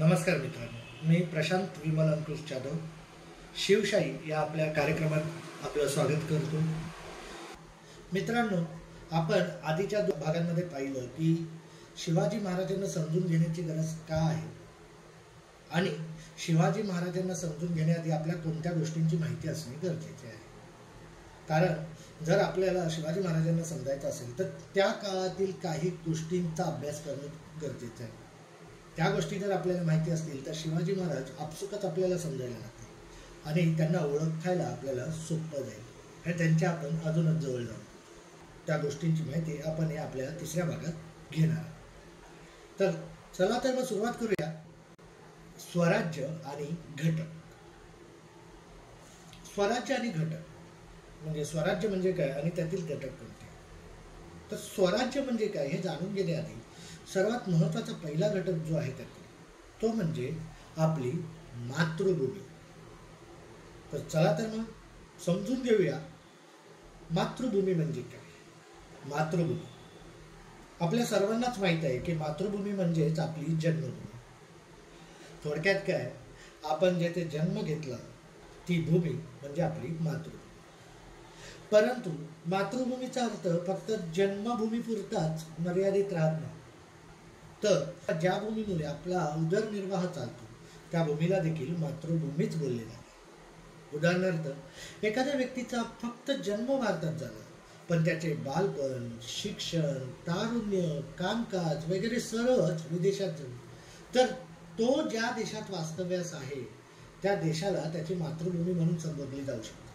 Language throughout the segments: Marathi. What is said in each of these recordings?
नमस्कार मित्रांनो, मी प्रशांत विमल अंकुश जाधव शिवशाही या आपल्या कार्यक्रमात आपलं स्वागत करतो। मित्रांनो, आपण आधीच्या भागांमध्ये पाहिलं की शिवाजी महाराजांना समजून घेण्याची गरज का आहे आणि शिवाजी महाराजांना समजून घेण्याआधी आपल्या कोणत्या गोष्टींची माहिती असणे गरजेचे आहे। कारण जर आपल्याला शिवाजी महाराजांना समजायचं असेल तर त्या काळातील काही गोष्टींचा अभ्यास करणं गरजेचं आहे। त्या गोष्टी जर आपल्याला माहिती असतील तर शिवाजी महाराज आपसुकच आपल्याला समजायला लागतील आणि त्यांना ओळखायला आपल्याला सोपं जाईल आणि त्यांच्या आपण अजूनच जवळ जाऊ। त्या गोष्टींची माहिती आपण या आपल्या तिसऱ्या भागात घेणार आहोत। तर चला तर मग सुरुवात करूया स्वराज्य आणि घटक। स्वराज्य आणि घटक म्हणजे स्वराज्य म्हणजे काय आणि त्यातील घटक कोणते। तर स्वराज्य म्हणजे काय हे जाणून घेण्याआधी सर्वात महत्त्वाचा पहिला घटक जो आहे त्यातील तो म्हणजे आपली मातृभूमी। तर चला तर मग समजून घेऊया मातृभूमी म्हणजे काय। मातृभूमी आपल्या सर्वांनाच माहित आहे की मातृभूमी म्हणजेच आपली जन्मभूमी। थोडक्यात काय, आपण जेथे जन्म घेतला ती भूमी म्हणजे आपली मातृभूमी। परंतु मातृभूमीचा अर्थ फक्त जन्मभूमीपुरताच मर्यादित राहत नाही, तर ज्या भूमीमुळे आपला उदरनिर्वाह चालतो त्या भूमीला देखील मातृभूमीच बोलले जाते। उदाहरणार्थ, एखाद्या व्यक्तीचा फक्त जन्म भारतात झाला पण त्याचे बालपण, शिक्षण, तारुण्य, कामकाज वगैरे सर्वच विदेशात झाले, तर तो ज्या देशात वास्तव्यास आहे त्या देशाला त्याची मातृभूमी म्हणून संबोधली जाऊ शकते।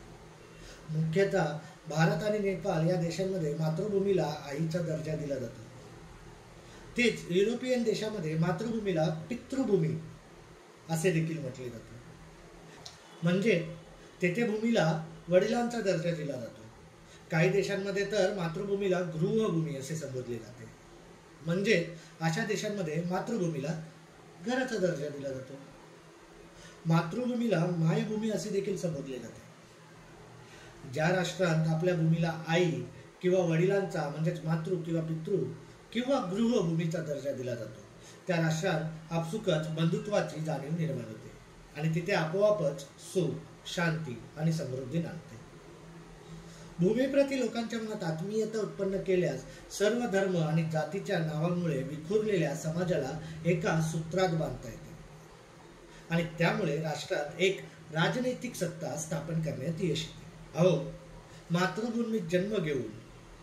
मुख्यतः भारत आणि नेपाळ या देशांमध्ये मातृभूमीला आईचा दर्जा दिला जातो। तेच युरोपियन देशामध्ये मातृभूमीला पितृभूमी असे देखील म्हटले जाते। म्हणजे तेथे भूमीला वडिलांचा दर्जा दिला जातो। काही देशांमध्ये तर मातृभूमीला गृहभूमी असे संबोधले जाते। म्हणजे अशा देशांमध्ये मातृभूमीला घराचा दर्जा दिला जातो। मातृभूमीला मायभूमी असे देखील संबोधले जाते। ज्या राष्ट्रात आपल्या भूमीला आई किंवा वडिलांचा म्हणजेच मातृ किंवा पितृ किंवा गृहभूमीचा दर्जा दिला जातो त्या राष्ट्रात आपसुकच बंधुत्वाची जाणीव निर्माण होते आणि तिथे आपोआपच सुख, शांती आणि समृद्धी नांदते। भूमीप्रती लोकांच्या मनात आत्मीयता उत्पन्न केल्यास सर्व धर्म आणि जातीच्या नावांमुळे विखुरलेल्या समाजाला एका सूत्रात बांधता येते आणि त्यामुळे राष्ट्रात एक राजनैतिक सत्ता स्थापन करण्यात यश येते। अहो, मातृभूमीत जन्म घेऊन,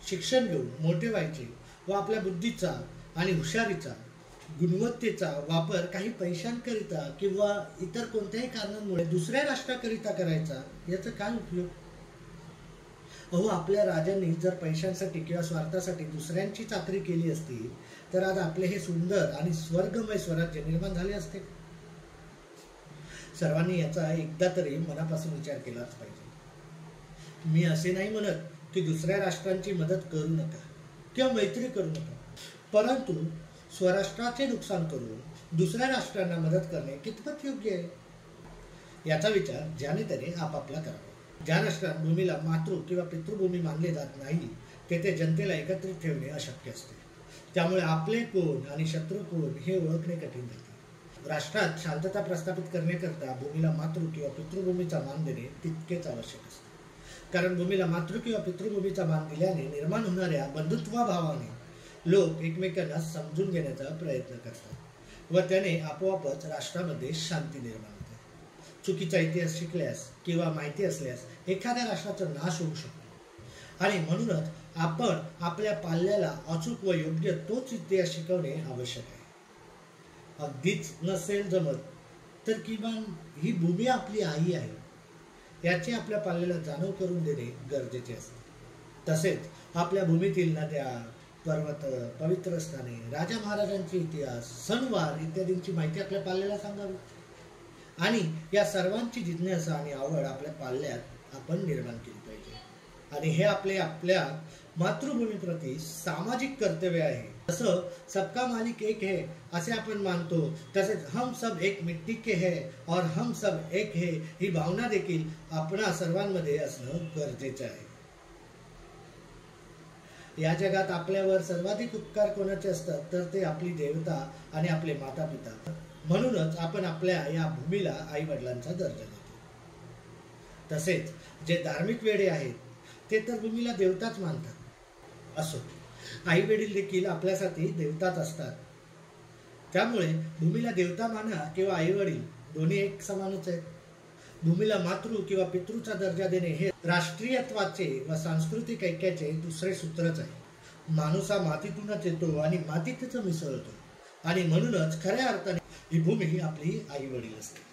शिक्षण घेऊन मोठे व्हायचे व आपल्या बुद्धीचा आणि हुशारीचा, गुणवत्तेचा वापर काही पैशांकरिता किंवा इतर कोणत्याही कारणांमुळे दुसऱ्या राष्ट्राकरिता करायचा, याचा काय उपयोग। अहो, आपल्या राजांनी जर पैशांसाठी किंवा स्वार्थासाठी दुसऱ्यांची चाकरी केली असती तर आज आपले हे सुंदर आणि स्वर्गमय स्वराज्य निर्माण झाले असते। सर्वांनी याचा एकदा तरी मनापासून विचार केलाच पाहिजे। मी असे नाही म्हणत की दुसऱ्या राष्ट्रांची मदत करू नका किंवा मैत्री करू नका, परंतु स्वराष्ट्राचे नुकसान करून दुसऱ्या राष्ट्रांना मदत करणे कितपत योग्य आहे याचा विचार ज्याने त्याने आपापला करावा। ज्या राष्ट्रात भूमीला मातृ किंवा पितृभूमी मानले जात नाही तेथे जनतेला एकत्रित ठेवणे अशक्य असते। त्यामुळे आपले कोण आणि शत्रू कोण हे ओळखणे कठीण जाते। राष्ट्रात शांतता प्रस्थापित करण्याकरता भूमीला मातृ किंवा पितृभूमीचा मान देणे तितकेच आवश्यक असते। कारण भूमीला मातृ किंवा पितृभूमीचा मान दिल्याने निर्माण होणाऱ्या बंधुत्वाभावाने लोक एकमेकांना समजून घेण्याचा प्रयत्न करतात व त्याने आपोआपच राष्ट्रामध्ये शांती निर्माण होते। चुकीचा इतिहास शिकल्यास किंवा माहिती असल्यास एखाद्या राष्ट्राचा नाश होऊ शकतो आणि म्हणूनच आपण आपल्या पाल्याला अचूक व योग्य तोच इतिहास शिकवणे आवश्यक आहे। अगदीच नसेल जमत तर किमान ही भूमी आपली आई आहे याची आपल्या पाल्याला जाणीव करून देणे गरजेचे असते। तसेच आपल्या भूमीतील नद्या, पर्वत, पवित्र स्थाने, राजा महाराजांचे इतिहास, सणवार इत्यादींची माहिती आपल्या पाल्याला सांगावी आणि या सर्वांची जिज्ञासा आणि आवड आपल्या पाल्यात आपण निर्माण केली पाहिजे। आणि हे आपल्या मातृभूमीप्रती सामाजिक कर्तव्य आहे। जसं सबका मालिक एक है असे आपण मानतो, तसेच हम सब एक मिट्टी के है और हम सब एक है ही भावना देखील आपणा सर्वांमध्ये असणं गरजेचं आहे। या जगात आपल्यावर सर्वाधिक उपकार कोणाचे असतात तर ते आपली देवता आणि आपले माता पिता। म्हणूनच आपण आपल्या या भूमीला आई वडिलांचा दर्जा देतो. तसेच जे धार्मिक वेडे आहेत ते तर भूमीला देवताच मानतात. असो, आई वडील देखील आपल्यासाठी देवताच असतात. त्यामुळे भूमीला देवता माना किंवा आई वडील दोन्ही एक समानच आहेत. भूमीला मातृ किंवा पितृचा दर्जा देणे हे राष्ट्रीयत्वाचे व सांस्कृतिक ऐक्याचे दुसरे सूत्रच आहे. माणूस हा मातीतूनच येतो आणि मातीतच मिसळतो आणि म्हणूनच खऱ्या अर्थाने ही भूमी आपली आई वडील असते.